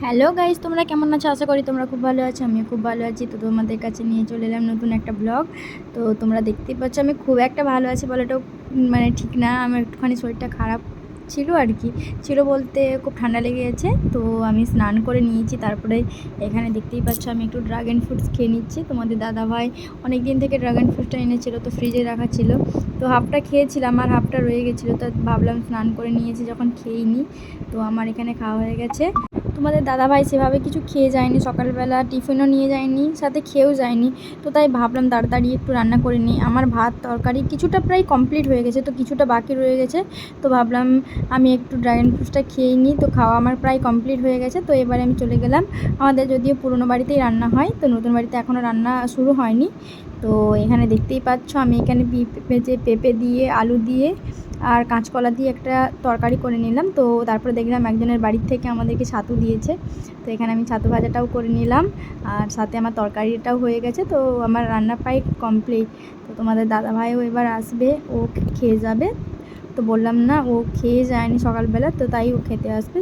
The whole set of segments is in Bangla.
হ্যালো গাইস, তোমরা কেমন আছো? আশা করি তোমরা খুব ভালো আছো। আমিও খুব ভালো আছি। তো তোমাদের কাছে নিয়ে চলে এলাম নতুন একটা ব্লগ। তো তোমরা দেখতেই পাচ্ছ আমি খুব একটা ভালো আছি বলাটাও মানে ঠিক না। আমার একটুখানি শরীরটা খারাপ ছিল আর কি। ছিল বলতে খুব ঠান্ডা লেগে গেছে। তো আমি স্নান করে নিয়েছি, তারপরে এখানে দেখতেই পাচ্ছ আমি একটু ড্রাগন ফ্রুটস খেয়ে নিচ্ছি। তোমাদের দাদাভাই অনেক দিন থেকে ড্রাগন ফ্রুটসটা এনেছিল, তো ফ্রিজে রাখা ছিল। তো হাফটা খেয়েছিলাম আর হাফটা রয়ে গেছিলো, তো ভাবলাম স্নান করে নিয়েছি যখন খেয়েই নিই। তো আমার এখানে খাওয়া হয়ে গেছে। তোমাদের দাদাভাই সেভাবে কিছু খেয়ে যায়নি, সকালবেলা টিফিনও নিয়ে যায়নি, সাথে খেয়েও যায়নি। তো তাই ভাবলাম তাড়াতাড়ি একটু রান্না করে নিই। আমার ভাত তরকারি কিছুটা প্রায় কমপ্লিট হয়ে গেছে, তো কিছুটা বাকি রয়ে গেছে। তো ভাবলাম আমি একটু ড্রাগন ফ্রুটসটা খেয়েই নিই। তো খাওয়া আমার প্রায় কমপ্লিট হয়ে গেছে। তো এবারে আমি চলে গেলাম। আমাদের যদিও পুরনো বাড়িতেই রান্না হয়, তো নতুন বাড়িতে এখনও রান্না শুরু হয়নি। তো এখানে দেখতেই পাচ্ছ আমি এখানে পেঁপে দিয়ে আলু দিয়ে আর কাঁচকলা দিয়ে একটা তরকারি করে নিলাম। তো তারপরে দেখলাম একজনের বাড়ির থেকে আমাদেরকে ছাতু দিয়েছে। তো এখানে আমি ছাতু ভাজাটাও করে নিলাম, আর সাথে আমার তরকারিটাও হয়ে গেছে। তো আমার রান্না প্রায় কমপ্লিট। তো তোমাদের দাদাভাইও এবার আসবে, ও খেয়ে যাবে। তো বললাম না, ও খেয়ে যায়নি সকালবেলা, তো তাই ও খেতে আসবে।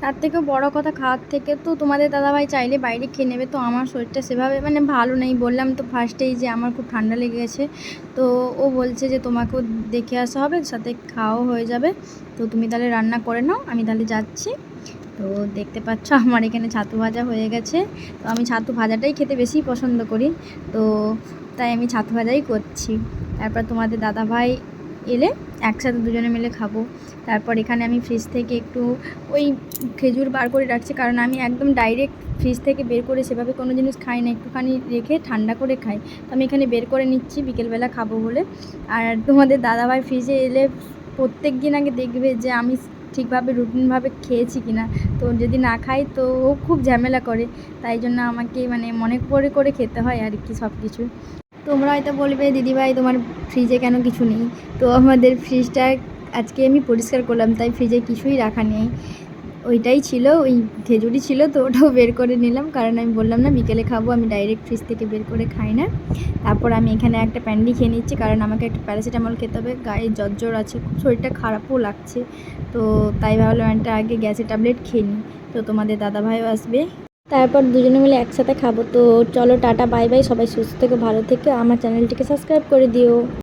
তার থেকেও বড় কথা, খাওয়ার থেকে তো তোমাদের দাদাভাই চাইলে বাইরে খেয়ে নেবে। তো আমার শরীরটা সেভাবে মানে ভালো নেই, বললাম তো ফার্স্টেই যে আমার খুব ঠান্ডা লেগে গেছে। তো ও বলছে যে তোমাকেও দেখে আসা হবে, সাথে খাওয়াও হয়ে যাবে। তো তুমি তাহলে রান্না করে নাও, আমি তাহলে যাচ্ছি। তো দেখতে পাচ্ছ আমার এখানে ছাতু ভাজা হয়ে গেছে। তো আমি ছাতু ভাজাটাই খেতে বেশি পছন্দ করি, তো তাই আমি ছাতু ভাজাই করছি। তারপর তোমাদের দাদাভাই এলে একসাথে দুজনে মিলে খাবো। তারপর এখানে আমি ফ্রিজ থেকে একটু ওই খেজুর বার করে রাখছি, কারণ আমি একদম ডাইরেক্ট ফ্রিজ থেকে বের করে সেভাবে কোনো জিনিস খাই না, একটুখানি রেখে ঠান্ডা করে খাই। তো আমি এখানে বের করে নিচ্ছি বিকেলবেলা খাবো বলে। আর তোমাদের দাদাভাই ফ্রিজে এলে প্রত্যেক দিন আগে দেখবে যে আমি ঠিকভাবে রুটিনভাবে খেয়েছি কি না। তো যদি না খাই তো ও খুব ঝামেলা করে, তাই জন্য আমাকে মানে মনে করে খেতে হয় আর কি সব কিছু। তোমরা হয়তো বলবে দিদিভাই তোমার ফ্রিজে কেন কিছু নেই। তো আমাদের ফ্রিজটা আজকে আমি পরিষ্কার করলাম, তাই ফ্রিজে কিছুই রাখা নেই। ওইটাই ছিল, ওই খেজুরি ছিল, তো ওটাও বের করে নিলাম, কারণ আমি বললাম না বিকেলে খাবো, আমি ডাইরেক্ট ফ্রিজ থেকে বের করে খাই না। তারপর আমি এখানে একটা প্যান্ডি খেয়ে নিচ্ছি, কারণ আমাকে একটা প্যারাসিটামল খেতে হবে, গায়ে জ্বর আছে, খুব শরীরটা খারাপও লাগছে। তো তাই ভাবলাম একটা আগে গ্যাসের ট্যাবলেট খেয়ে নিই। তো তোমাদের দাদাভাইও আসবে, তারপর দুজনে মিলে একসাথে খাবো। তো চলো টাটা বাই বাই, সবাই সুস্থ থেকো, ভালো থেকো, আমার চ্যানেলটিকে সাবস্ক্রাইব করে দিও।